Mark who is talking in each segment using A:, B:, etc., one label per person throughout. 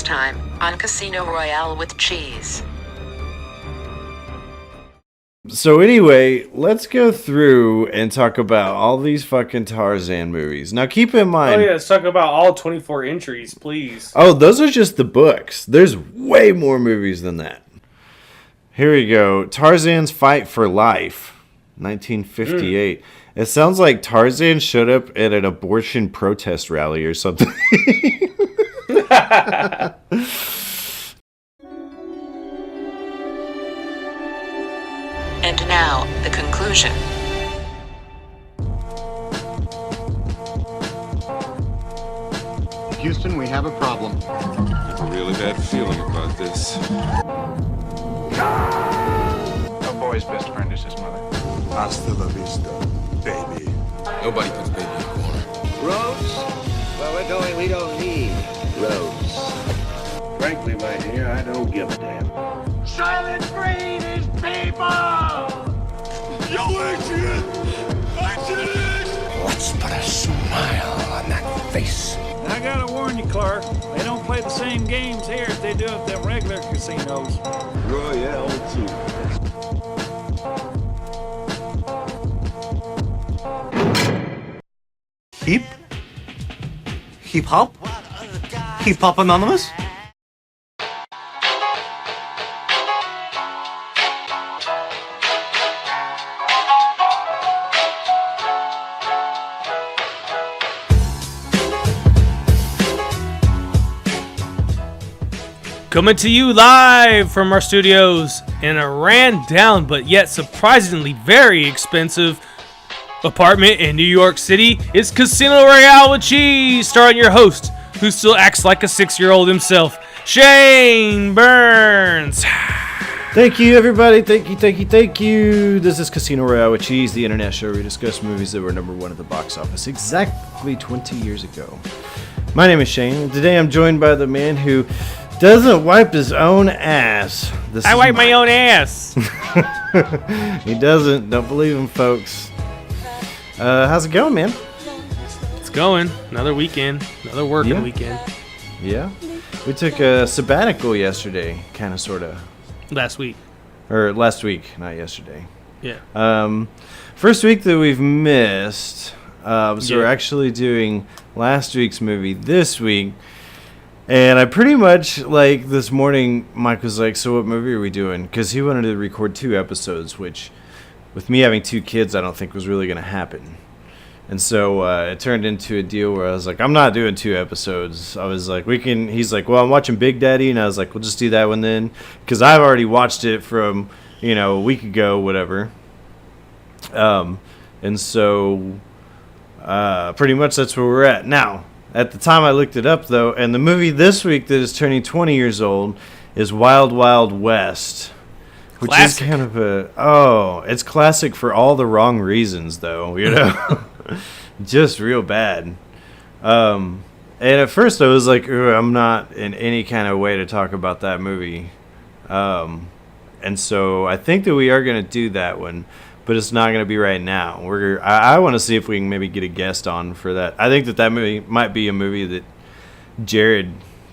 A: Next time on Casino Royale with Cheese.
B: So anyway, let's go through and talk about all these fucking Tarzan movies. Now keep in mind...
C: Oh yeah, let's talk about all 24 entries, please.
B: Oh, those are just the books. There's way more movies than that. Here we go. Tarzan's Fight for Life, 1958. It sounds like Tarzan showed up at an abortion protest rally or something.
A: And now, the conclusion.
D: Houston, we have a problem.
E: I have a really bad feeling about this.
F: A boy's best friend is his mother.
G: Hasta la vista, baby.
E: Nobody puts baby in a corner.
H: Roads? Where we're going, we don't need roads.
G: Frankly, my dear, I don't give a damn.
H: Silent breed is people!
E: Yo, Adrian!
H: Let's put a smile on that face.
I: I gotta warn you, Clark. They don't play the same games here as they do at them regular casinos.
G: Royale, too.
J: Hip hop? Hip hop anonymous?
C: Coming to you live from our studios in a ran down but yet surprisingly very expensive apartment in New York City, it's Casino Royale with Cheese, starring your host, who still acts like a 6-year-old himself, Shane Burns.
B: Thank you, everybody. Thank you. This is Casino Royale with Cheese, the internet show where we discuss movies that were number one at the box office exactly 20 years ago. My name is Shane, and today I'm joined by the man who doesn't wipe his own ass.
C: I wipe my own ass.
B: He doesn't. Don't believe him, folks. How's it going, man?
C: It's going. Another weekend. Another working weekend.
B: Yeah. We took a sabbatical yesterday, kind of, sort of.
C: Last week.
B: Or last week, not yesterday.
C: Yeah.
B: First week that we've missed. So we're actually doing last week's movie this week. And I pretty much, like, this morning, Mike was like, so what movie are we doing? Because he wanted to record 2 episodes, which, with me having 2 kids, I don't think was really going to happen. And so it turned into a deal where I was like, I'm not doing 2 episodes. I was like, he's like, well, I'm watching Big Daddy. And I was like, we'll just do that one then. Because I've already watched it from, a week ago, whatever. And so pretty much that's where we're at. Now, at the time I looked it up, though, and the movie this week that is turning 20 years old is Wild Wild West. Which
C: classic.
B: Is kind of it's classic for all the wrong reasons, though, just real bad. And at first I was like, I'm not in any kind of way to talk about that movie. And so I think that we are going to do that one, but it's not going to be right now. I want to see if we can maybe get a guest on for that. I think that movie might be a movie that Jared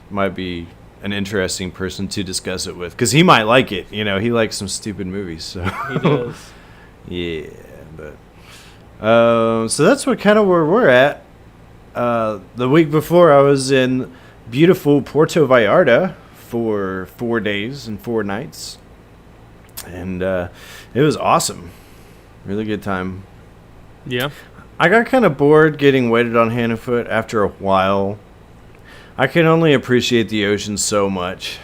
B: might be an interesting person to discuss it with, because he might like it. He likes some stupid movies. So
C: He does.
B: yeah, but so that's what kind of where we're at. The week before, I was in beautiful Puerto Vallarta for 4 days and 4 nights, and it was awesome. Really good time.
C: Yeah.
B: I got kind of bored getting waited on hand and foot after a while. I can only appreciate the ocean so much,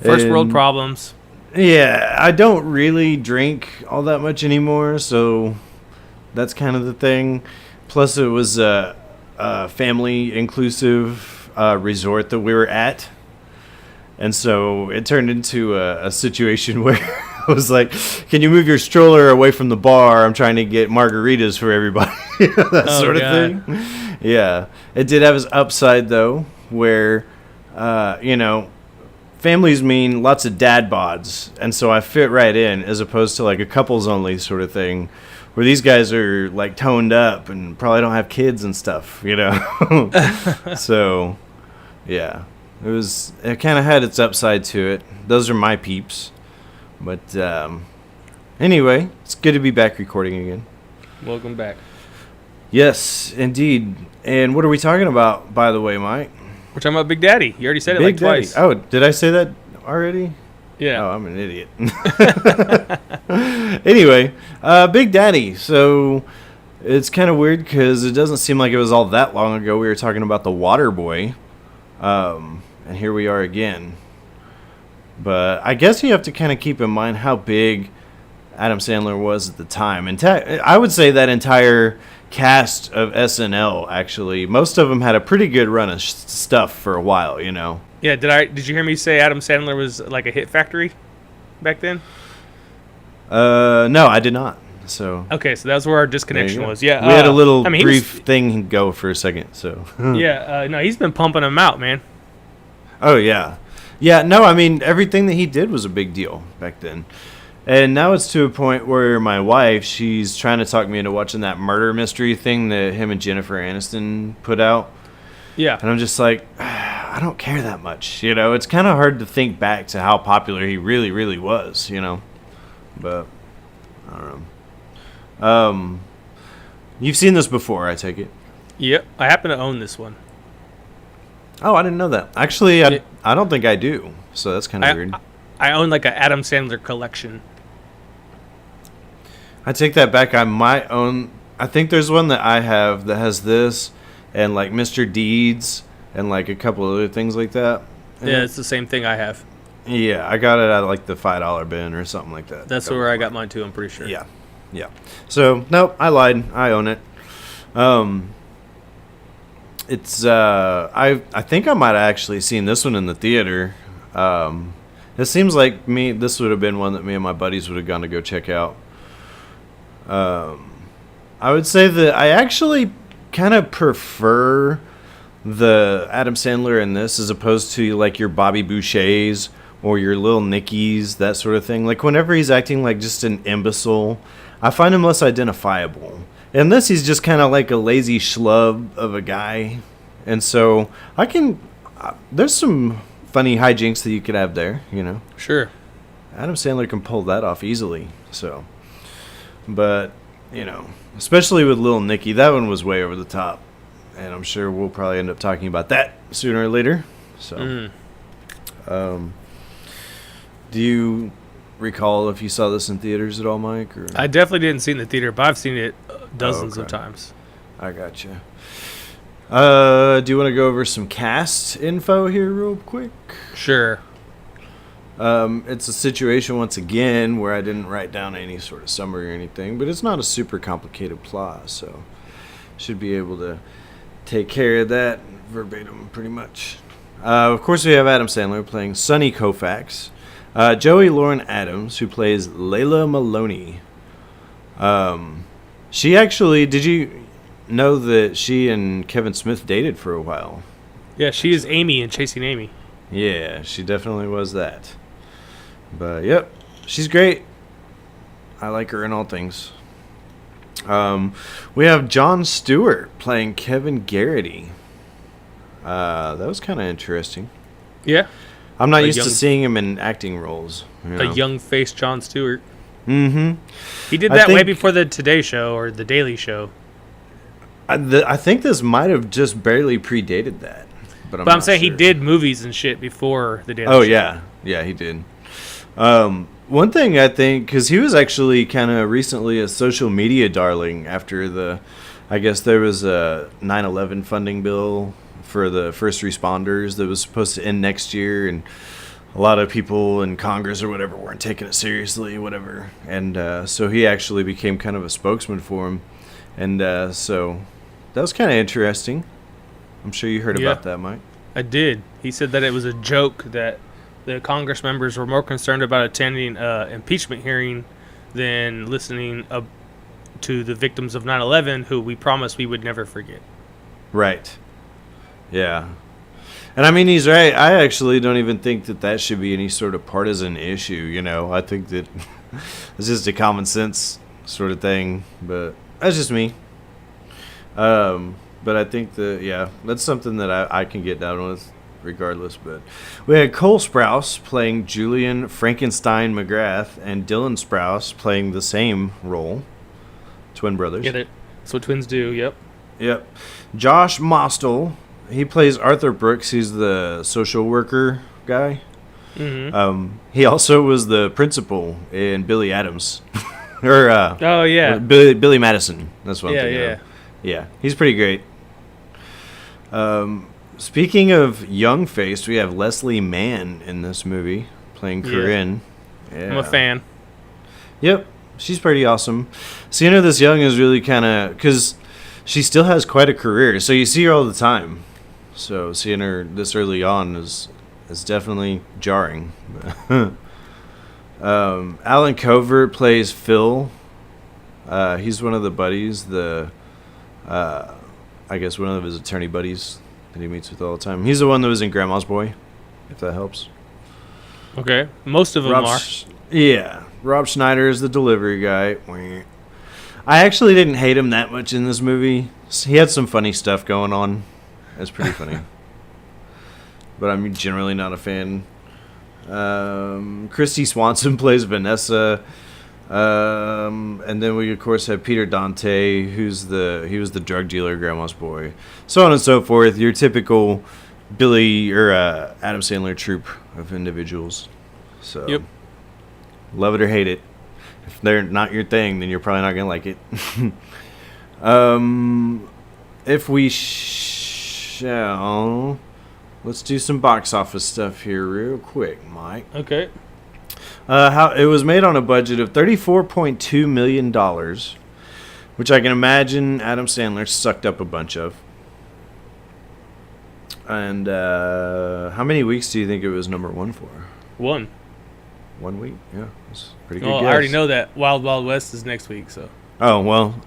C: First world problems.
B: Yeah, I don't really drink all that much anymore, so that's kind of the thing. Plus, it was a family-inclusive resort that we were at. And so it turned into a situation where I was like, can you move your stroller away from the bar? I'm trying to get margaritas for everybody. That sort of thing. Yeah. It did have its upside, though, where, families mean lots of dad bods. And so I fit right in, as opposed to like a couples only sort of thing, where these guys are like toned up and probably don't have kids and stuff, So, Yeah. It kind of had its upside to it. Those are my peeps. But anyway, it's good to be back recording again.
C: Welcome back.
B: Yes, indeed. And what are we talking about, by the way, Mike?
C: We're talking about Big Daddy. You already said it
B: Big
C: like
B: Daddy.
C: twice.
B: Oh, did I say that already?
C: Yeah.
B: Oh, I'm an idiot. Anyway, Big Daddy. So it's kind of weird because it doesn't seem like it was all that long ago we were talking about the Water Boy. And here we are again. But I guess you have to kind of keep in mind how big Adam Sandler was at the time. And I would say that entire cast of SNL, actually, most of them had a pretty good run of stuff for a while, you know.
C: Yeah, did you hear me say Adam Sandler was like a hit factory back then?
B: No, I did not. So
C: okay, so that's where our disconnection was. Yeah,
B: we had a little brief thing go for a second. So
C: yeah, no, he's been pumping them out, man.
B: Oh yeah, yeah. No, I mean everything that he did was a big deal back then, and now it's to a point where my wife, she's trying to talk me into watching that murder mystery thing that him and Jennifer Aniston put out.
C: Yeah,
B: and I'm just like, I don't care that much. You know, it's kind of hard to think back to how popular he really, really was. You know, but I don't know. You've seen this before, I take it.
C: Yep, I happen to own this one.
B: Oh, I didn't know that. Actually, I don't think I do. So that's kind of weird.
C: I own like an Adam Sandler collection.
B: I take that back. I might own. I think there's one that I have that has this and like Mr. Deeds and like a couple other things like that.
C: Yeah, it's the same thing I have.
B: Yeah, I got it at like the $5 bin or something like that.
C: That's where I got mine too, I'm pretty sure.
B: Yeah. Yeah. So, nope, I lied. I own it. It's I think I might have actually seen this one in the theater. It seems like this would have been one that me and my buddies would have gone to go check out. I would say that I actually kind of prefer the Adam Sandler in this as opposed to like your Bobby Boucher's or your Little Nicky's, that sort of thing. Like whenever he's acting like just an imbecile, I find him less identifiable. In this, he's just kind of like a lazy schlub of a guy. And so there's some funny hijinks that you could have there, you know.
C: Sure.
B: Adam Sandler can pull that off easily. So, but, you know, especially with Little Nicky, that one was way over the top. And I'm sure we'll probably end up talking about that sooner or later. So, do you recall if you saw this in theaters at all, Mike? Or?
C: I definitely didn't see it in the theater, but I've seen it dozens of times.
B: I gotcha. Do you want to go over some cast info here real quick?
C: Sure.
B: It's a situation, once again, where I didn't write down any sort of summary or anything, but it's not a super complicated plot, so should be able to take care of that verbatim pretty much. Of course, we have Adam Sandler playing Sonny Koufax. Joey Lauren Adams, who plays Layla Maloney. She actually, did you know that she and Kevin Smith dated for a while?
C: Yeah, she is Amy in Chasing Amy.
B: Yeah, she definitely was that. But, yep, she's great. I like her in all things. We have Jon Stewart playing Kevin Garrity. That was kind of interesting.
C: Yeah.
B: I'm not used to seeing him in acting roles. You know?
C: A young-faced Jon Stewart.
B: Mm-hmm.
C: He did that way before the Today Show or the Daily Show.
B: I think this might have just barely predated that. But
C: I'm saying he did movies and shit before the Daily Show.
B: Oh, yeah. Yeah, he did. One thing I think, because he was actually kind of recently a social media darling after I guess there was a 9/11 funding bill for the first responders that was supposed to end next year, and a lot of people in Congress or whatever weren't taking it seriously, whatever. And so he actually became kind of a spokesman for him. And so that was kind of interesting. I'm sure you heard about that, Mike.
C: I did. He said that it was a joke that the Congress members were more concerned about attending an impeachment hearing than listening to the victims of 9/11, who we promised we would never forget. Right.
B: Yeah. And I mean, he's right. I actually don't even think that should be any sort of partisan issue, you know. I think that it's just a common sense sort of thing, but that's just me. But I think that, yeah, that's something that I can get down with. regardless. But we had Cole Sprouse playing Julian Frankenstein McGrath, and Dylan Sprouse playing the same role. Twin brothers.
C: Get it? That's what twins do. Yep.
B: Yep. Josh Mostel, he plays Arthur Brooks. He's the social worker guy.
C: Mm-hmm.
B: He also was the principal in Billy Adams. Or
C: oh yeah,
B: Billy Madison. That's what I'm thinking
C: yeah.
B: of. Yeah, he's pretty great. Speaking of young faced, we have Leslie Mann in this movie playing Corinne. Yeah.
C: I'm a fan.
B: Yep, she's pretty awesome. Seeing her this young is really kind of because she still has quite a career. So you see her all the time. So seeing her this early on is definitely jarring. Alan Covert plays Phil. He's one of the buddies, I guess one of his attorney buddies that he meets with all the time. He's the one that was in Grandma's Boy, if that helps.
C: Okay, most of them are.
B: Yeah, Rob Schneider is the delivery guy. I actually didn't hate him that much in this movie. He had some funny stuff going on. It's pretty funny. But I'm generally not a fan. Christy Swanson plays Vanessa. And then we of course have Peter Dante, he was the drug dealer, Grandma's Boy, so on and so forth. Your typical Billy or Adam Sandler troupe of individuals. So,
C: yep.
B: Love it or hate it. If they're not your thing, then you're probably not gonna like it. If we shall, let's do some box office stuff here real quick, Mike.
C: Okay.
B: How it was made on a budget of $34.2 million, which I can imagine Adam Sandler sucked up a bunch of. And how many weeks do you think it was number one for?
C: 1
B: week? Yeah, that's pretty good.
C: Oh,
B: guess.
C: I already know that Wild Wild West is next week, so.
B: Oh, well,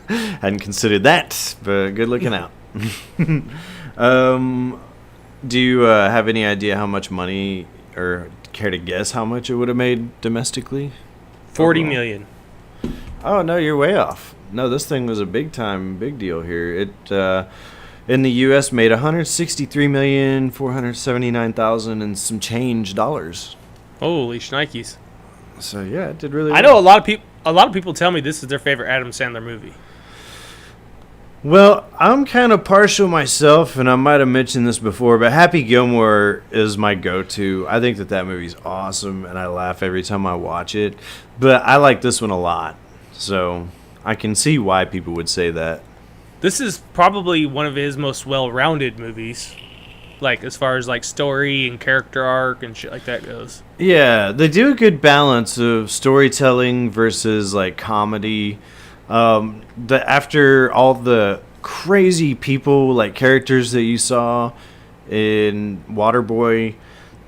B: hadn't considered that, but good looking out. Do you have any idea how much money, or care to guess how much it would have made domestically?
C: 40 million.
B: Oh, no, you're way off. No, this thing was a big deal here. It in the U.S. made $163,479,000 and some change dollars.
C: Holy shnikes.
B: So yeah, it did really well.
C: I know a lot of people tell me this is their favorite Adam Sandler movie.
B: Well, I'm kind of partial myself, and I might have mentioned this before, but Happy Gilmore is my go-to. I think that movie's awesome, and I laugh every time I watch it. But I like this one a lot, so I can see why people would say that.
C: This is probably one of his most well-rounded movies, like as far as like story and character arc and shit like that goes.
B: Yeah, they do a good balance of storytelling versus like comedy. After all the crazy people, like characters that you saw in Waterboy,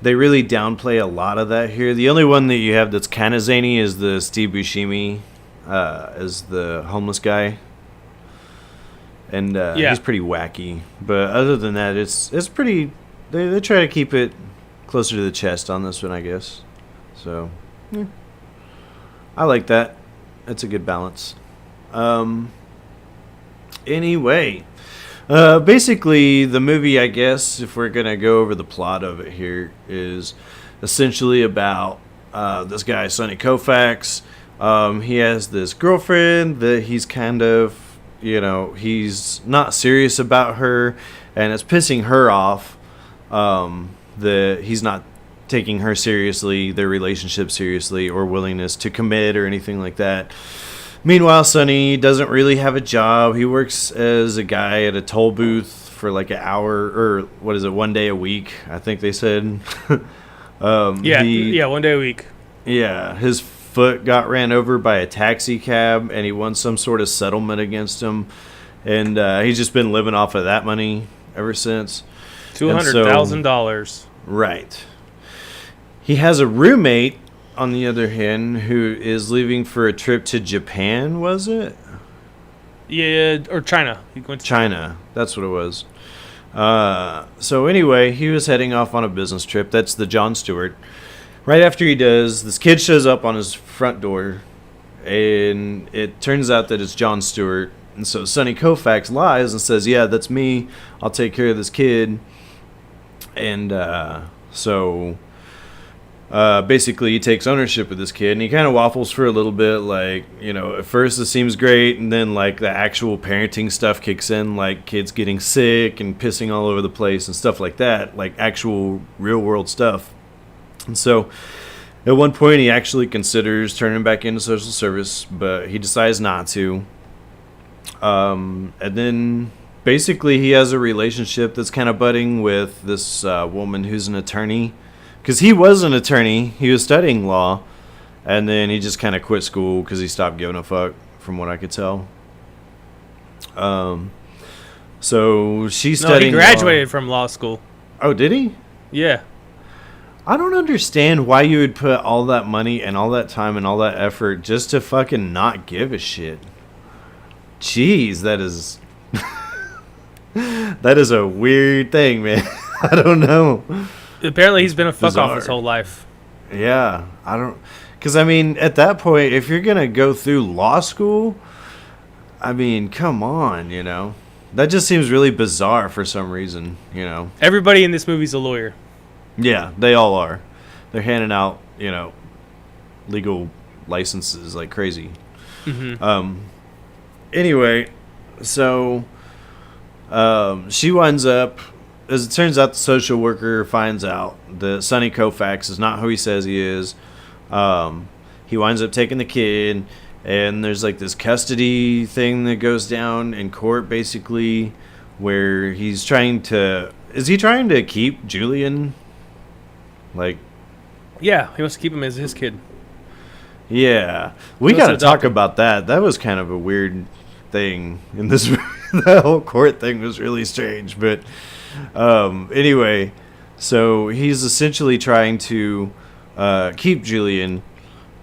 B: they really downplay a lot of that here. The only one that you have that's kind of zany is the Steve Buscemi as the homeless guy. And he's pretty wacky. But other than that, it's pretty... They try to keep it closer to the chest on this one, I guess. So, yeah. I like that. It's a good balance. Anyway, basically the movie, I guess, if we're gonna go over the plot of it here, is essentially about this guy Sonny Koufax. He has this girlfriend that he's kind of, he's not serious about her, and it's pissing her off that he's not taking her seriously, their relationship seriously, or willingness to commit or anything like that. Meanwhile, Sonny doesn't really have a job. He works as a guy at a toll booth for like an hour, or 1 day a week, I think they said.
C: 1 day a week.
B: Yeah, his foot got ran over by a taxi cab, and he won some sort of settlement against him. And he's just been living off of that money ever since.
C: $200,000.
B: Right. He has a roommate, on the other hand, who is leaving for a trip to Japan, was it?
C: Yeah, or China. He went to
B: China. That's what it was. So anyway, he was heading off on a business trip. That's the Jon Stewart. Right after he does, this kid shows up on his front door, and it turns out that it's Jon Stewart. And so Sonny Koufax lies and says, yeah, that's me. I'll take care of this kid. And so basically he takes ownership of this kid, and he kind of waffles for a little bit. Like, you know, at first it seems great, and then like the actual parenting stuff kicks in, like kids getting sick and pissing all over the place and stuff like that, like actual real world stuff. And so at one point he actually considers turning back into social service, but he decides not to. And then basically he has a relationship that's kind of budding with this woman who's an attorney. Because he was an attorney, he was studying law, and then he just kind of quit school because he stopped giving a fuck, from what I could tell. So she's studying.
C: No, he graduated from law school.
B: Oh, did he?
C: Yeah.
B: I don't understand why you would put all that money and all that time and all that effort just to fucking not give a shit. Jeez, that is that is a weird thing, man. I don't know.
C: Apparently, he's been a fuck off
B: Bizarre.
C: his whole life.
B: Yeah, I don't... Because, I mean, at that point, if you're going to go through law school, I mean, come on, you know? That just seems really bizarre for some reason, you know?
C: Everybody in this movie's a lawyer.
B: Yeah, they all are. They're handing out, you know, legal licenses like crazy.
C: Mm-hmm.
B: Anyway, so she winds up... As it turns out, the social worker finds out that Sonny Koufax is not who he says he is. He winds up taking the kid, and there's like this custody thing that goes down in court, basically, where he's trying to... Is he trying to keep Julian? Like...
C: Yeah, he wants to keep him as his kid.
B: Yeah. We
C: He
B: got to
C: wants to
B: talk
C: adopt him.
B: about that. That was kind of a weird thing in this... That whole court thing was really strange, but... Anyway, so he's essentially trying to keep Julian,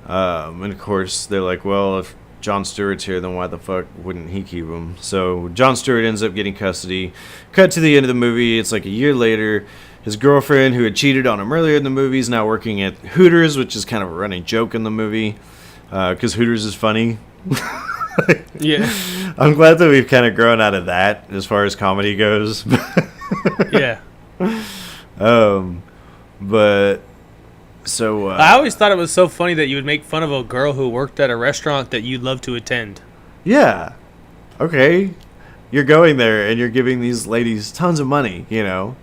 B: and of course they're like, well, if Jon Stewart's here, then why the fuck wouldn't he keep him? So Jon Stewart ends up getting custody. Cut to the end of the movie. It's like a year later. His girlfriend, who had cheated on him earlier in the movie, is now working at Hooters, which is kind of a running joke in the movie, because Hooters is funny.
C: Yeah.
B: I'm glad that we've kind of grown out of that as far as comedy goes.
C: Yeah.
B: But so
C: I always thought it was so funny that you would make fun of a girl who worked at a restaurant that you'd love to attend.
B: yeah, okay, you're going there and you're giving these ladies tons of money, you know.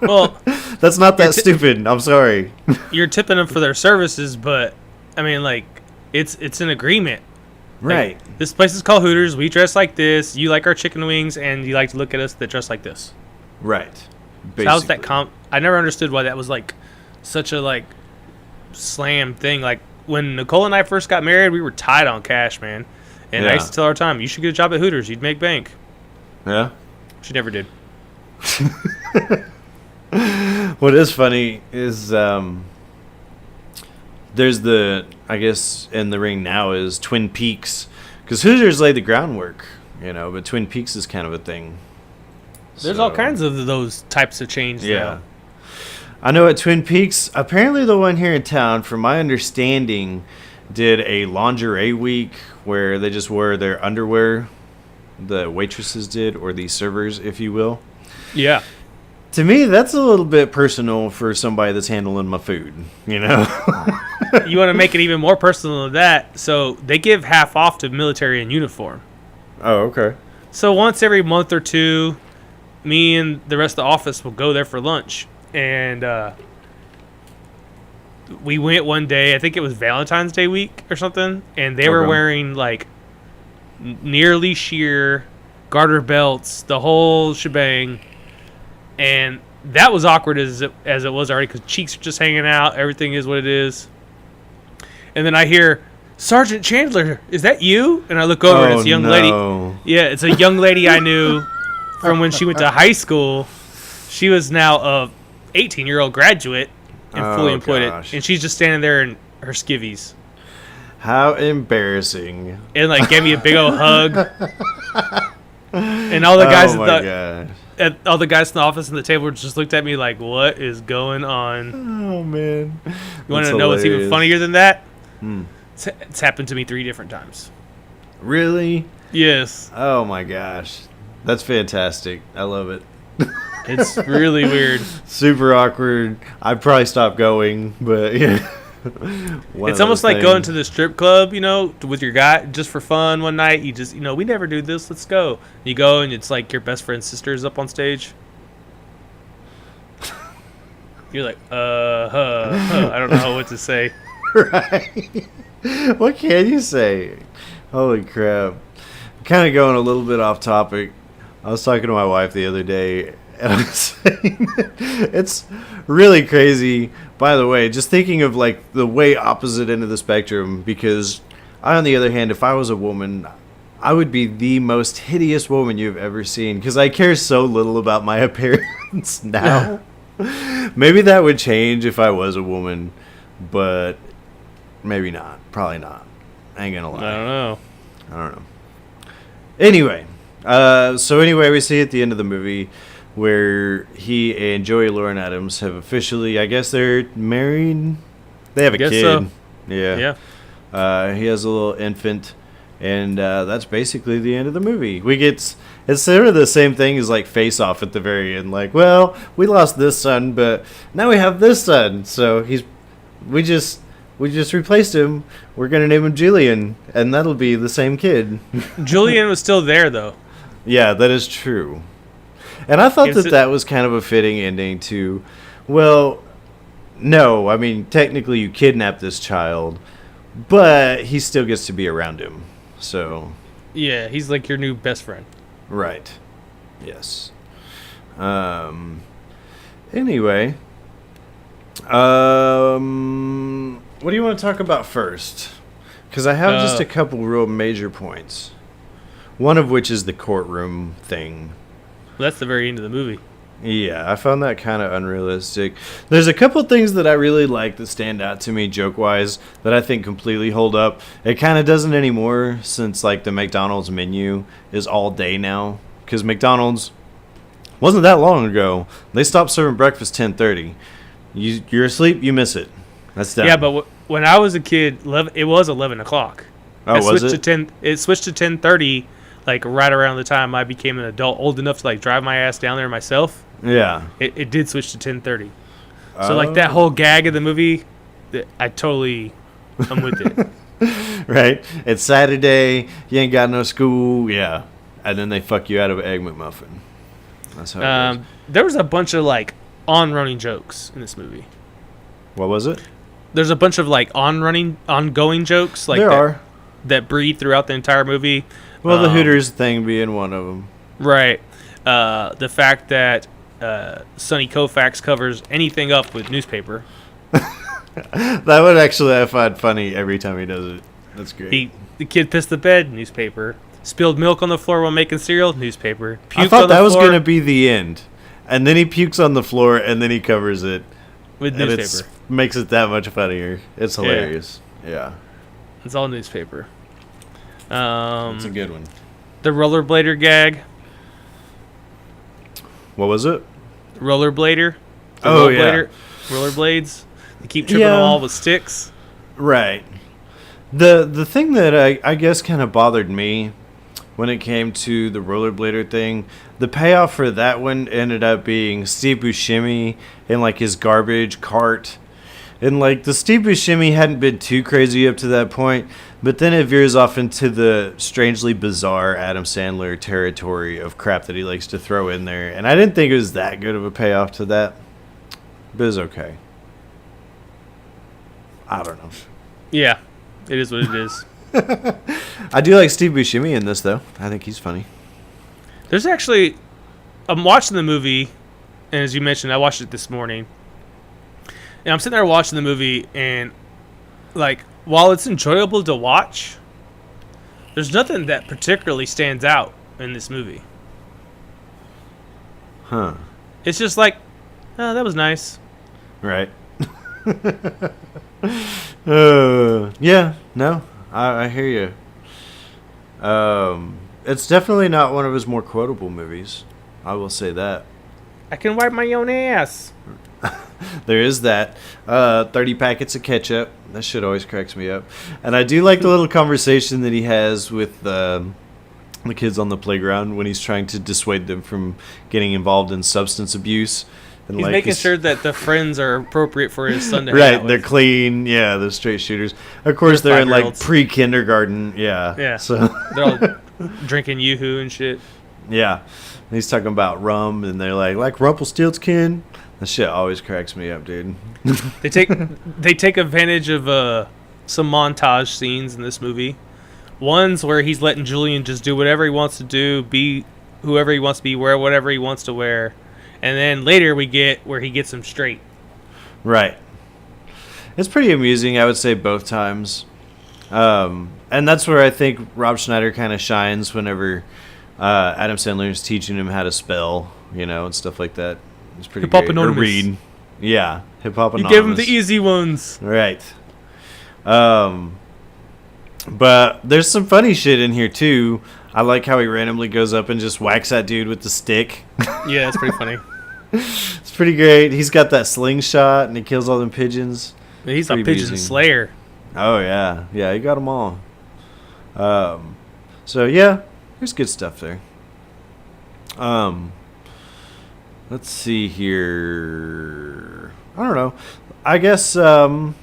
C: Well,
B: That's not that stupid. I'm sorry.
C: you're tipping them for their services, but I mean, like, it's an agreement.
B: Right.
C: Like, this place is called Hooters. We dress like this. You like our chicken wings, and you like to look at us that dress like this.
B: Right.
C: So how's that
B: Basically.
C: I never understood why that was like such a like slam thing. Like when Nicole and I first got married, we were tight on cash, man. And I
B: Yeah.
C: used to tell her all the time, you should get a job at Hooters. You'd make bank.
B: Yeah.
C: She never did.
B: What is funny is there's the, I guess in the ring now is Twin Peaks, because Hooters laid the groundwork, you know, but Twin Peaks is kind of a thing.
C: There's
B: So,
C: all kinds of those types of chains
B: Yeah.
C: now.
B: I know at Twin Peaks, apparently the one here in town, from my understanding, did a lingerie week where they just wore their underwear. The waitresses did, or the servers, if you will.
C: Yeah.
B: To me, that's a little bit personal for somebody that's handling my food, you know?
C: You want to make it even more personal than that, so they give half off to military in uniform.
B: Oh, okay.
C: So once every month or two, me and the rest of the office will go there for lunch. And we went one day, I think it was Valentine's Day week or something, and they were
B: Okay.
C: wearing like nearly sheer garter belts, the whole shebang. And that was awkward as it was already, because cheeks are just hanging out. Everything is what it is. And then I hear, Sergeant Chandler, is that you? And I look over and it's a young lady. Yeah, it's a young lady I knew from when she went to high school. She was now a 18-year-old graduate and fully employed
B: gosh.
C: and she's just standing there in her skivvies
B: How embarrassing.
C: and like gave me a big old hug. And all the guys
B: oh my gosh.
C: all the guys in the office and the table just looked at me like, what is going on?
B: Oh, man.
C: You want
B: That's
C: to know what's even
B: hilarious.
C: funnier than that?
B: Hmm.
C: It's happened to me 3 different times.
B: Really?
C: Yes.
B: Oh, my gosh. That's fantastic. I love it.
C: It's really weird.
B: Super awkward. I'd probably stop going, but yeah.
C: It's almost like going to the strip club, with your guy just for fun one night. You just, we never do this. Let's go. You go and it's like your best friend's sister is up on stage. You're like, I don't know what to say.
B: Right. What can you say? Holy crap. Kind of going a little bit off topic. I was talking to my wife the other day, and I was saying it's really crazy. By the way, just thinking of like the way opposite end of the spectrum, because I, on the other hand, if I was a woman, I would be the most hideous woman you've ever seen, because I care so little about my appearance now. Maybe that would change if I was a woman, but maybe not. Probably not. I ain't gonna lie.
C: I don't know.
B: Anyway, we see at the end of the movie where he and Joey Lauren Adams have officially, I guess they're married. They have a kid.
C: So.
B: Yeah. He has a little infant, and that's basically the end of the movie. It's sort of the same thing as like Face Off at the very end. Like, well, we lost this son, but now we have this son. So we just replaced him. We're gonna name him Julian, and that'll be the same kid.
C: Julian was still there though.
B: Yeah, that is true. And I thought that was kind of a fitting ending to, well, no, I mean, technically you kidnapped this child, but he still gets to be around him. So.
C: Yeah, he's like your new best friend.
B: Right. Yes. Anyway. What do you want to talk about first? Because I have just a couple real major points. One of which is the courtroom thing.
C: Well, that's the very end of the movie.
B: Yeah, I found that kind of unrealistic. There's a couple things that I really like that stand out to me joke-wise that I think completely hold up. It kind of doesn't anymore since like the McDonald's menu is all day now. Because McDonald's wasn't that long ago. They stopped serving breakfast 10:30. You're asleep, you miss it. That's done.
C: Yeah, but when I was a kid, it was 11 o'clock.
B: Oh, was it?
C: It switched to 10:30, like right around the time I became an adult, old enough to like drive my ass down there myself.
B: Yeah.
C: It did switch to 10:30. So like that whole gag of the movie, I'm with it.
B: Right. It's Saturday. You ain't got no school. Yeah. And then they fuck you out of an Egg McMuffin. That's how it goes.
C: There was a bunch of like on-running jokes in this movie.
B: What was it?
C: There's a bunch of like ongoing jokes like that breathe throughout the entire movie.
B: Well, the Hooters thing being one of them.
C: Right. The fact that Sonny Koufax covers anything up with newspaper.
B: That would actually I find funny every time he does it. That's great.
C: The kid pissed the bed, newspaper. Spilled milk on the floor while making cereal, newspaper.
B: I thought that was going to be the end. And then he pukes on the floor, and then he covers it.
C: With newspaper.
B: Makes it that much funnier. It's hilarious. Yeah.
C: It's all newspaper.
B: It's a good one.
C: The rollerblader gag.
B: What was it?
C: Rollerblader.
B: Yeah.
C: Rollerblades. They keep tripping them all with sticks.
B: Right. The thing that I guess kind of bothered me when it came to the rollerblader thing, the payoff for that one ended up being Steve Buscemi in like his garbage cart. And like the Steve Buscemi hadn't been too crazy up to that point, but then it veers off into the strangely bizarre Adam Sandler territory of crap that he likes to throw in there. And I didn't think it was that good of a payoff to that, but it was okay. I don't know.
C: Yeah, it is what it is.
B: I do like Steve Buscemi in this, though. I think he's funny.
C: There's actually... I'm watching the movie, and as you mentioned, I watched it this morning. And I'm sitting there watching the movie, and, like, while it's enjoyable to watch, there's nothing that particularly stands out in this movie.
B: Huh.
C: It's just like, oh, that was nice.
B: Right. Yeah, no, I hear you. It's definitely not one of his more quotable movies. I will say that.
C: I can wipe my own ass.
B: There is that. 30 packets of ketchup. That shit always cracks me up. And I do like the little conversation that he has with the kids on the playground when he's trying to dissuade them from getting involved in substance abuse. And
C: he's making sure that the friends are appropriate for his son to hang out
B: they're
C: with.
B: Clean. Yeah, the straight shooters. Of course, they're in like pre-kindergarten. Yeah.
C: Yeah.
B: So
C: they're all drinking Yoo-hoo and shit.
B: Yeah. And he's talking about rum, and they're like Rumpelstiltskin. That shit always cracks me up, dude.
C: They take advantage of some montage scenes in this movie. One's where he's letting Julian just do whatever he wants to do, be whoever he wants to be, wear whatever he wants to wear. And then later we get where he gets him straight.
B: Right. It's pretty amusing, I would say, both times. And that's where I think Rob Schneider kind of shines whenever Adam Sandler is teaching him how to spell, and stuff like that. It's pretty
C: Hip-Hop
B: great.
C: Anonymous.
B: Or read. Yeah, Hip-Hop Anonymous.
C: You give him the easy ones.
B: Right. But there's some funny shit in here, too. I like how he randomly goes up and just whacks that dude with the stick.
C: Yeah, that's pretty funny.
B: It's pretty great. He's got that slingshot, and he kills all them pigeons.
C: He's a pigeon slayer.
B: Oh, yeah. Yeah, he got them all. So, yeah, there's good stuff there. Let's see here. I don't know. I guess, let's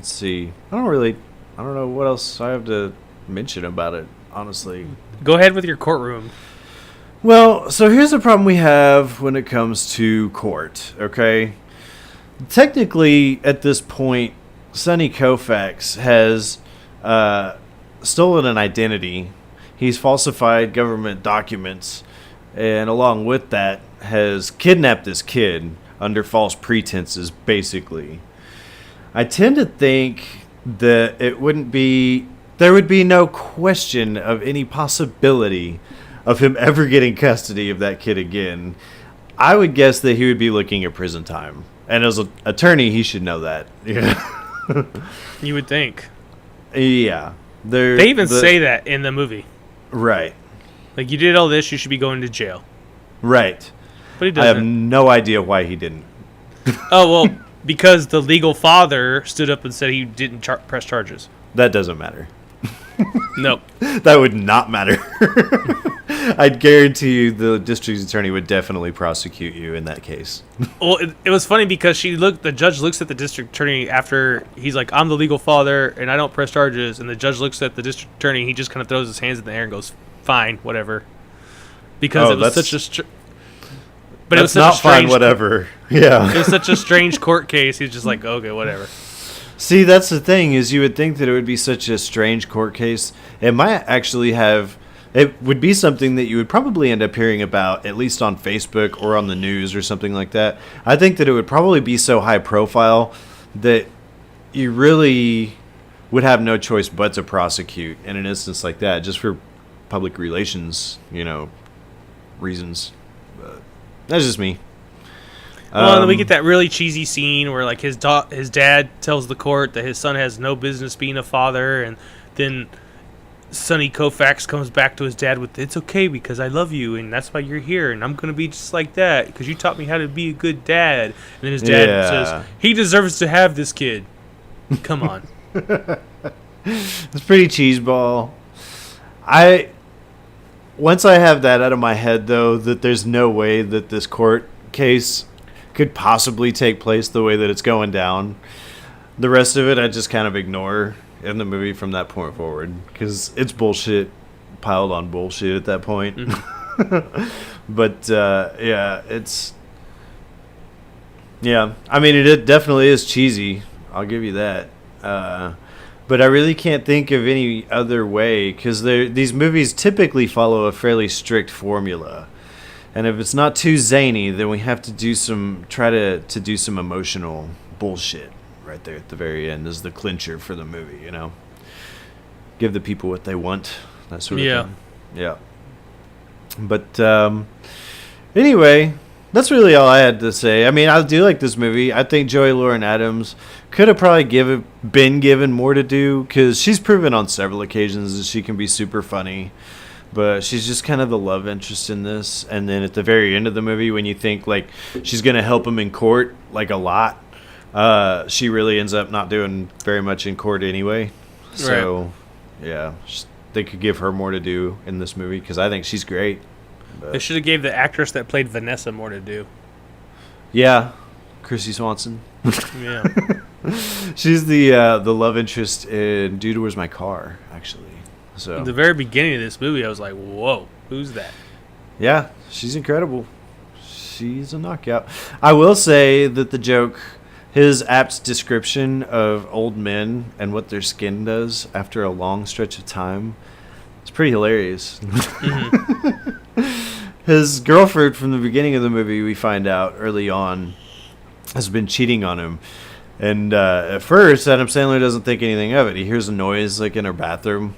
B: see. I don't know what else I have to mention about it, honestly.
C: Go ahead with your courtroom.
B: Well, so here's the problem we have when it comes to court, okay? Technically, at this point, Sonny Koufax has stolen an identity. He's falsified government documents, and along with that, has kidnapped this kid under false pretenses, basically. I tend to think that there would be no question of any possibility of him ever getting custody of that kid again. I would guess that he would be looking at prison time. And as an attorney, he should know that.
C: You would think.
B: Yeah.
C: They even say that in the movie.
B: Right.
C: Like, you did all this, you should be going to jail.
B: Right.
C: But he doesn't.
B: I have no idea why he didn't.
C: Oh, well, because the legal father stood up and said he didn't press charges.
B: That doesn't matter.
C: Nope.
B: That would not matter. I'd guarantee you the district attorney would definitely prosecute you in that case.
C: Well, it was funny because the judge looks at the district attorney after he's like, I'm the legal father and I don't press charges. And the judge looks at the district attorney and he just kind of throws his hands in the air and goes, fine, whatever. Because it was such a but it was such a strange,
B: fine, whatever. Yeah.
C: It was such a strange court case. He's just like, okay, whatever.
B: See, that's the thing, is you would think that it would be such a strange court case. It might actually it would be something that you would probably end up hearing about, at least on Facebook or on the news or something like that. I think that it would probably be so high profile that you really would have no choice but to prosecute in an instance like that, just for public relations, reasons. But that's just me.
C: Well, and then we get that really cheesy scene where like his dad tells the court that his son has no business being a father, and then Sonny Koufax comes back to his dad with, "It's okay because I love you, and that's why you're here, and I'm gonna be just like that because you taught me how to be a good dad." And then his dad says, "He deserves to have this kid." Come on.
B: It's pretty cheeseball. Once I have that out of my head, though, that there's no way that this court case could possibly take place the way that it's going down, the rest of it I just kind of ignore in the movie from that point forward, because it's bullshit piled on bullshit at that point. But I mean, it definitely is cheesy, I'll give you that, but I really can't think of any other way, because these movies typically follow a fairly strict formula. And if it's not too zany, then we have to do try to do some emotional bullshit right there at the very end as the clincher for the movie, Give the people what they want, that sort of thing. Yeah. But anyway, that's really all I had to say. I mean, I do like this movie. I think Joey Lauren Adams could have probably been given more to do, because she's proven on several occasions that she can be super funny. But she's just kind of the love interest in this. And then at the very end of the movie, when you think like she's going to help him in court, like a lot, she really ends up not doing very much in court anyway. So, yeah, they could give her more to do in this movie because I think she's great. But
C: They should have gave the actress that played Vanessa more to do.
B: yeah, Chrissy Swanson.
C: Yeah.
B: She's the love interest in Dude, Where's My Car? Actually, so
C: At the very beginning of this movie, I was like, "Whoa, who's that?"
B: yeah, she's incredible. She's a knockout. I will say that the joke, his apt description of old men and what their skin does after a long stretch of time, it's pretty hilarious. His girlfriend from the beginning of the movie, we find out early on, has been cheating on him. And at first, Adam Sandler doesn't think anything of it. He hears a noise like in her bathroom,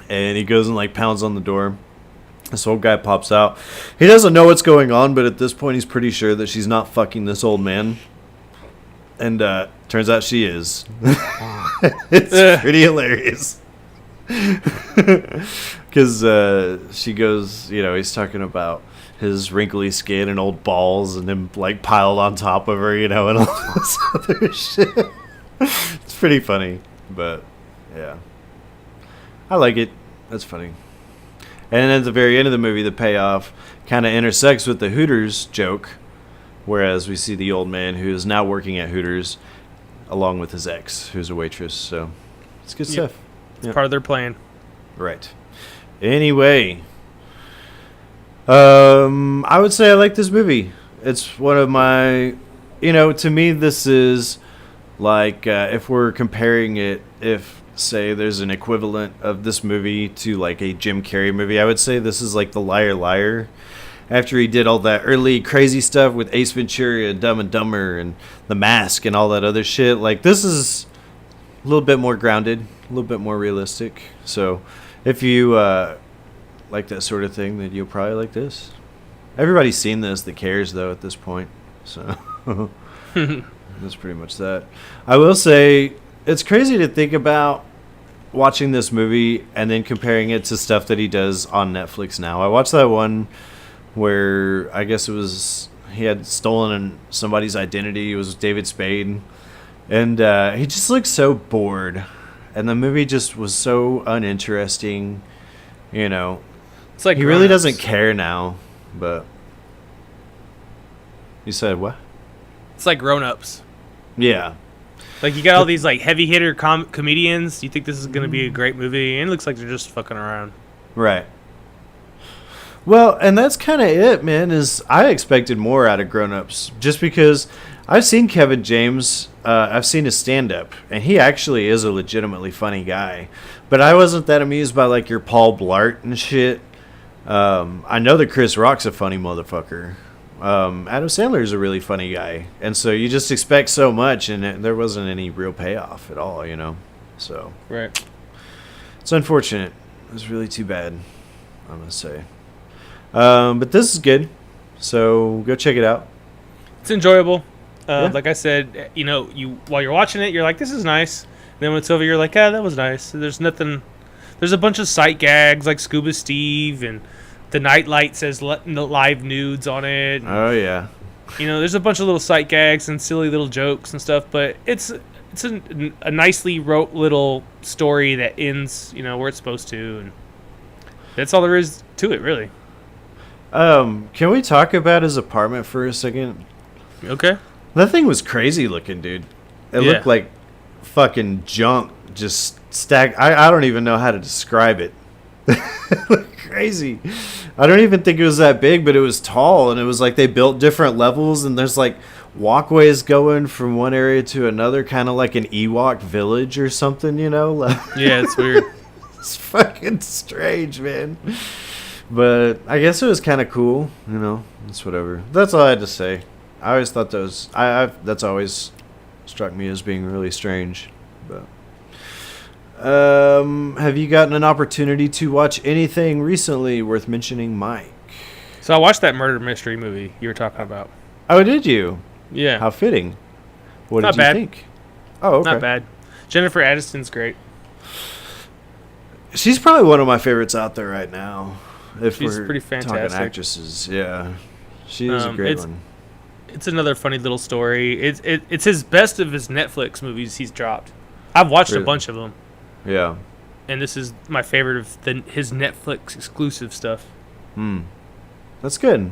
B: and he goes and like pounds on the door. This old guy pops out. He doesn't know what's going on, but at this point, he's pretty sure that she's not fucking this old man. And turns out she is. It's pretty hilarious. Because she goes, you know, he's talking about his wrinkly skin and old balls and him, like, piled on top of her, you know, and all this other shit. It's pretty funny, but, yeah. I like it. That's funny. And at the very end of the movie, the payoff kind of intersects with the Hooters joke, whereas we see the old man who is now working at Hooters along with his ex, who's a waitress. So it's good stuff.
C: It's part of their plan.
B: Right. Anyway, I would say I like this movie. It's one of my, you know, to me, this is like if we're comparing it, if say there's an equivalent of this movie to like a Jim Carrey movie, I would say this is like the Liar Liar. After he did all that early crazy stuff with Ace Ventura and Dumb and Dumber and The Mask and all that other shit, like this is a little bit more grounded, a little bit more realistic. So if you like that sort of thing, then you'll probably like this. Everybody's seen this that cares, though, at this point. So that's pretty much that. I will say it's crazy to think about watching this movie and then comparing it to stuff that he does on Netflix now. I watched that one where I guess it was he had stolen somebody's identity. It was David Spade. And he just looked so bored. And the movie just was so uninteresting. You know,
C: It's like
B: he really
C: Grown-Ups.
B: doesn't care now. But you said what?
C: It's like Grown-Ups.
B: Yeah.
C: Like you got all these like heavy hitter comedians. You think this is going to be a great movie, and it looks like they're just fucking around.
B: Right. Well, and that's kind of it, man, is I expected more out of Grown Ups. Just because I've seen Kevin James, I've seen his stand-up, and he actually is a legitimately funny guy. But I wasn't that amused by, like, your Paul Blart and shit. I know that Chris Rock's a funny motherfucker. Adam Sandler's a really funny guy. And so you just expect so much, and there wasn't any real payoff at all, you know? So
C: Right.
B: it's unfortunate. It was really too bad, I must say. But this is good, so go check it out.
C: It's enjoyable.
B: Yeah.
C: Like I said, you know, while you're watching it, you're like, this is nice. Then when it's over, you're like, that was nice. There's nothing. There's a bunch of sight gags like Scuba Steve, and the nightlight says live nudes on it. And,
B: Oh, yeah.
C: you know, there's a bunch of little sight gags and silly little jokes and stuff, but it's a nicely wrote little story that ends, you know, where it's supposed to, and that's all there is to it, really.
B: Can we talk about his apartment for a second?
C: Okay.
B: That thing was crazy looking, dude. It
C: Yeah.
B: looked like fucking junk just stacked. I don't even know how to describe it. It looked crazy. I don't even think it was that big, but it was tall, and it was like they built different levels, and there's like walkways going from one area to another, kind of like an Ewok village or something, you know?
C: Yeah, it's weird.
B: It's fucking strange, man. But I guess it was kind of cool, you know. It's whatever. That's all I had to say. I always thought those. That's always struck me as being really strange. But have you gotten an opportunity to watch anything recently worth mentioning, Mike?
C: So I watched that murder mystery movie you were talking about.
B: Oh, did you?
C: Yeah.
B: How fitting. What
C: Not
B: did you
C: bad.
B: think? Oh, okay.
C: Not bad. Jennifer Aniston's great.
B: She's probably one of my favorites out there right now. If
C: She's
B: we're
C: pretty
B: talking
C: fantastic.
B: actresses, yeah, she is a great one.
C: It's another funny little story. It's his best of his Netflix movies he's dropped. I've watched a
B: Really?
C: bunch of them.
B: Yeah.
C: and this is my favorite of his Netflix exclusive stuff.
B: That's good.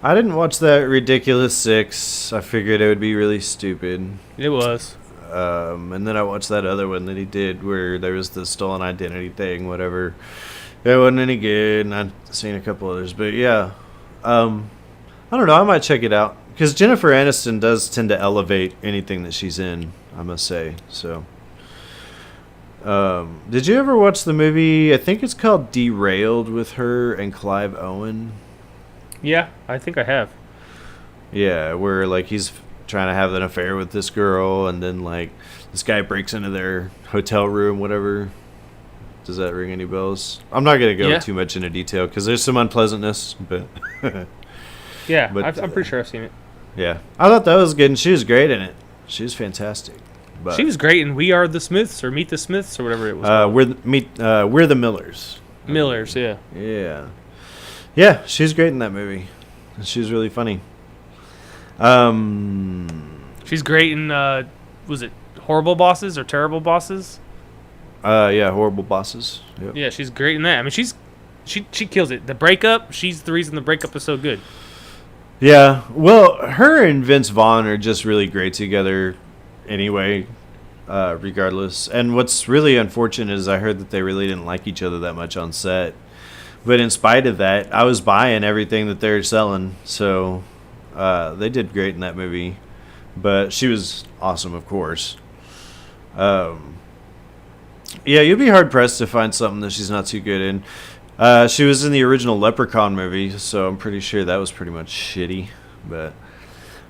B: I didn't watch that Ridiculous 6. I figured it would be really stupid.
C: It was.
B: And then I watched that other one that he did where there was the stolen identity thing, whatever. It wasn't any good, and I've seen a couple others. But yeah, I don't know. I might check it out. Because Jennifer Aniston does tend to elevate anything that she's in, I must say. So, did you ever watch the movie, I think it's called Derailed, with her and Clive Owen?
C: Yeah, I think I have.
B: Yeah, where like he's trying to have an affair with this girl, and then like this guy breaks into their hotel room, whatever. Does that ring any bells? I'm not going to go too much into detail because there's some unpleasantness, but...
C: Yeah,
B: but,
C: I'm pretty sure I've seen it.
B: Yeah, I thought that was good, and she was great in it. She was fantastic. But,
C: she was great in We Are the Smiths, or Meet the Smiths, or whatever it was.
B: We're the Millers.
C: Millers, yeah.
B: Yeah. Yeah, she's great in that movie. She was really funny.
C: She's great in, was it Horrible Bosses or Terrible Bosses?
B: Yeah, Horrible Bosses. Yep.
C: Yeah, she's great in that. I mean, she kills it. The breakup, she's the reason the breakup is so good.
B: Yeah, well, her and Vince Vaughn are just really great together anyway, regardless. And what's really unfortunate is I heard that they really didn't like each other that much on set. But in spite of that, I was buying everything that they're selling. So they did great in that movie. But she was awesome, of course. Yeah, you'd be hard-pressed to find something that she's not too good in. She was in the original Leprechaun movie, so I'm pretty sure that was pretty much shitty. But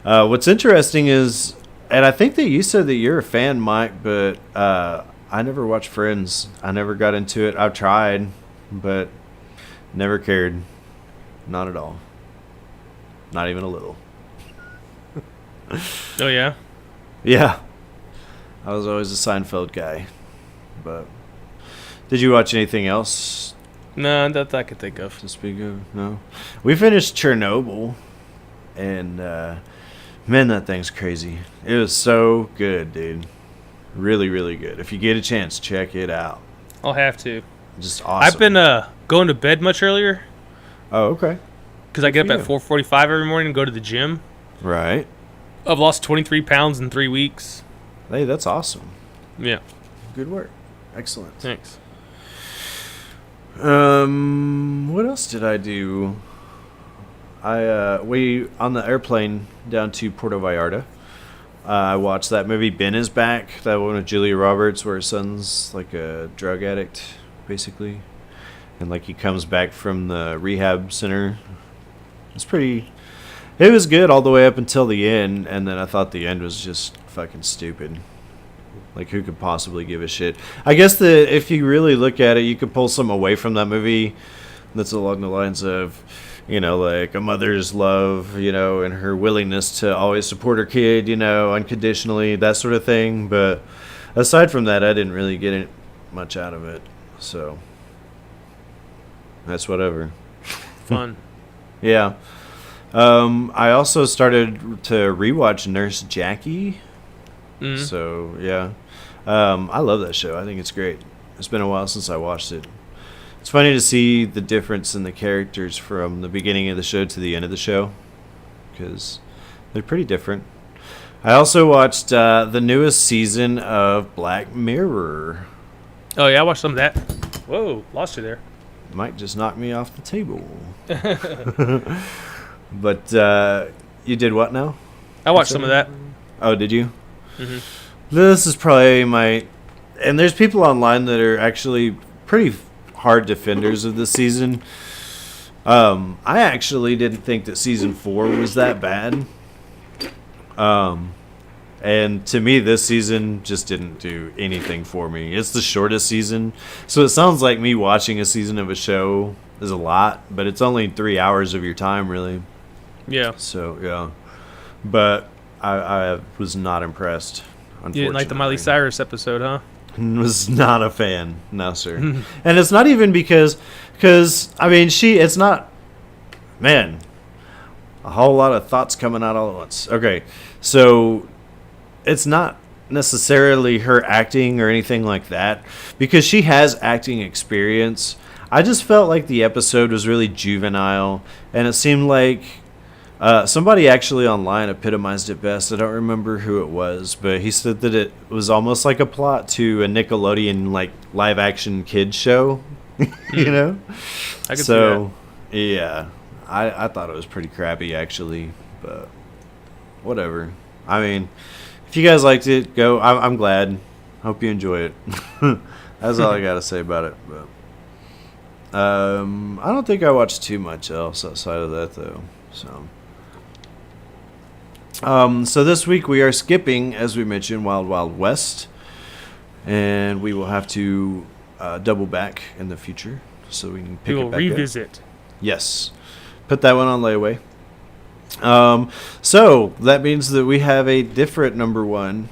B: what's interesting is, and I think that you said that you're a fan, Mike, but I never watched Friends. I never got into it. I've tried, but never cared. Not at all. Not even a little.
C: Oh, yeah?
B: Yeah. I was always a Seinfeld guy. But did you watch anything else?
C: No, that I could think of.
B: To speak of? No. We finished Chernobyl, and man, that thing's crazy. It was so good, dude. Really, really good. If you get a chance, check it out.
C: I'll have to.
B: Just awesome.
C: I've been going to bed much earlier.
B: Oh, okay.
C: Because I get up at 4:45 every morning and go to the gym.
B: Right.
C: I've lost 23 pounds in 3 weeks.
B: Hey, that's awesome.
C: Yeah.
B: Good work. Excellent.
C: Thanks.
B: What else did I do? We on the airplane down to Puerto Vallarta. I watched that movie Ben is Back, that one with Julia Roberts, where her son's like a drug addict, basically, and like he comes back from the rehab center. It was good all the way up until the end, and then I thought the end was just fucking stupid. Like, who could possibly give a shit? I guess if you really look at it, you could pull some away from that movie that's along the lines of, you know, like a mother's love, you know, and her willingness to always support her kid, you know, unconditionally, that sort of thing. But aside from that, I didn't really get much out of it. So, that's whatever.
C: Fun.
B: Yeah. I also started to rewatch Nurse Jackie.
C: Mm-hmm.
B: So, yeah. I love that show. I think it's great. It's been a while since I watched it. It's funny to see the difference in the characters from the beginning of the show to the end of the show, because they're pretty different. I also watched the newest season of Black Mirror.
C: Oh, yeah, I watched some of that. Whoa, lost you there.
B: Might just knock me off the table. But you did what now?
C: I watched some of that.
B: Oh, did you?
C: Mm-hmm.
B: This is probably my... And there's people online that are actually pretty hard defenders of this season. I actually didn't think that season 4 was that bad. And to me, this season just didn't do anything for me. It's the shortest season. So it sounds like me watching a season of a show is a lot, but it's only 3 hours of your time, really.
C: Yeah.
B: So, yeah. But I was not impressed.
C: You didn't like the Miley Cyrus episode, huh?
B: Was not a fan. No, sir. And it's not even because I mean, it's not, man, a whole lot of thoughts coming out all at once. Okay. So it's not necessarily her acting or anything like that, because she has acting experience. I just felt like the episode was really juvenile, and it seemed like somebody actually online epitomized it best. I don't remember who it was, but he said that it was almost like a plot to a Nickelodeon like live action kids show. You know?
C: I can see that.
B: Yeah, I thought it was pretty crappy actually, but whatever. I mean, if you guys liked it, go. I'm glad. Hope you enjoy it. That's all I gotta say about it. But I don't think I watched too much else outside of that though. So this week we are skipping, as we mentioned, Wild Wild West, and we will have to double back in the future so we can pick it back up.
C: Revisit.
B: Yes, put that one on layaway. So that means that we have a different number one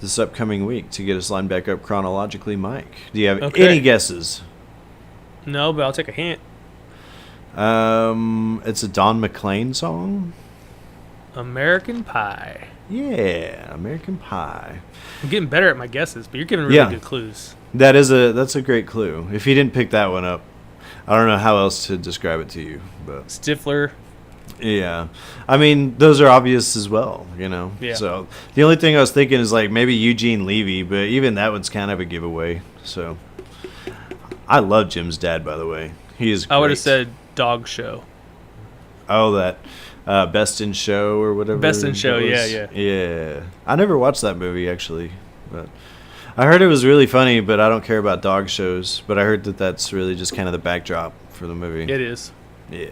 B: this upcoming week to get us lined back up chronologically. Mike, do you have any guesses?
C: No, but I'll take a hint.
B: It's a Don McLean song.
C: American Pie.
B: Yeah, American Pie.
C: I'm getting better at my guesses, but you're giving really good clues.
B: That's a great clue. If you didn't pick that one up, I don't know how else to describe it to you. But
C: Stifler.
B: Yeah, I mean those are obvious as well. You know.
C: Yeah.
B: So the only thing I was thinking is like maybe Eugene Levy, but even that one's kind of a giveaway. So I love Jim's dad, by the way. He is great.
C: I would have said Dog Show.
B: Oh, that Best in Show or whatever.
C: Best in Show,
B: was.
C: yeah.
B: Yeah. I never watched that movie, actually. But I heard it was really funny, but I don't care about dog shows. But I heard that that's really just kind of the backdrop for the movie.
C: It is.
B: Yeah.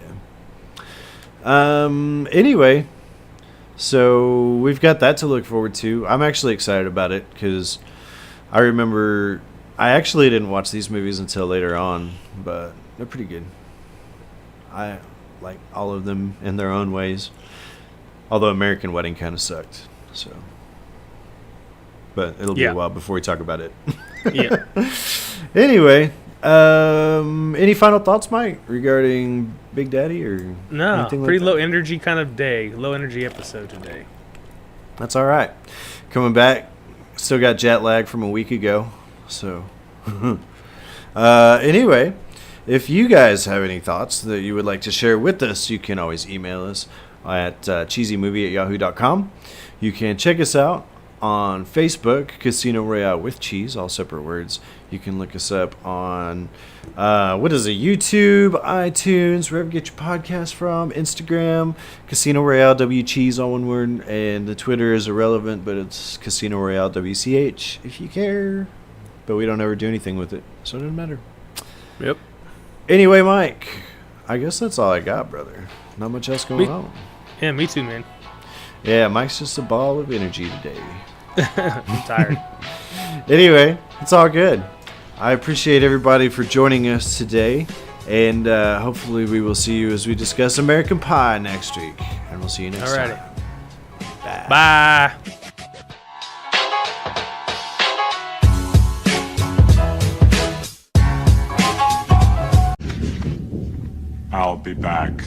B: Anyway, so we've got that to look forward to. I'm actually excited about it because I remember I actually didn't watch these movies until later on, but they're pretty good. I like all of them in their own ways. Although American Wedding kind of sucked, so. But it'll be a while before we talk about it.
C: Yeah.
B: Anyway, any final thoughts, Mike, regarding Big Daddy or
C: no?
B: anything
C: Pretty
B: like
C: low
B: that?
C: energy kind of day, low energy episode today.
B: That's all right. Coming back, still got jet lag from a week ago, so. Anyway, if you guys have any thoughts that you would like to share with us, you can always email us at cheesymovie@yahoo.com. You can check us out on Facebook, Casino Royale with Cheese, all separate words. You can look us up on, YouTube, iTunes, wherever you get your podcast from, Instagram, Casino Royale WCheese, all one word, and the Twitter is irrelevant, but it's Casino Royale WCH if you care. But we don't ever do anything with it, so it doesn't matter.
C: Yep.
B: Anyway, Mike, I guess that's all I got, brother. Not much else going on.
C: Yeah, me too, man.
B: Yeah, Mike's just a ball of energy today.
C: I'm tired.
B: Anyway, it's all good. I appreciate everybody for joining us today, and hopefully we will see you as we discuss American Pie next week. And we'll see you next time.
C: Bye.
E: I'll be back.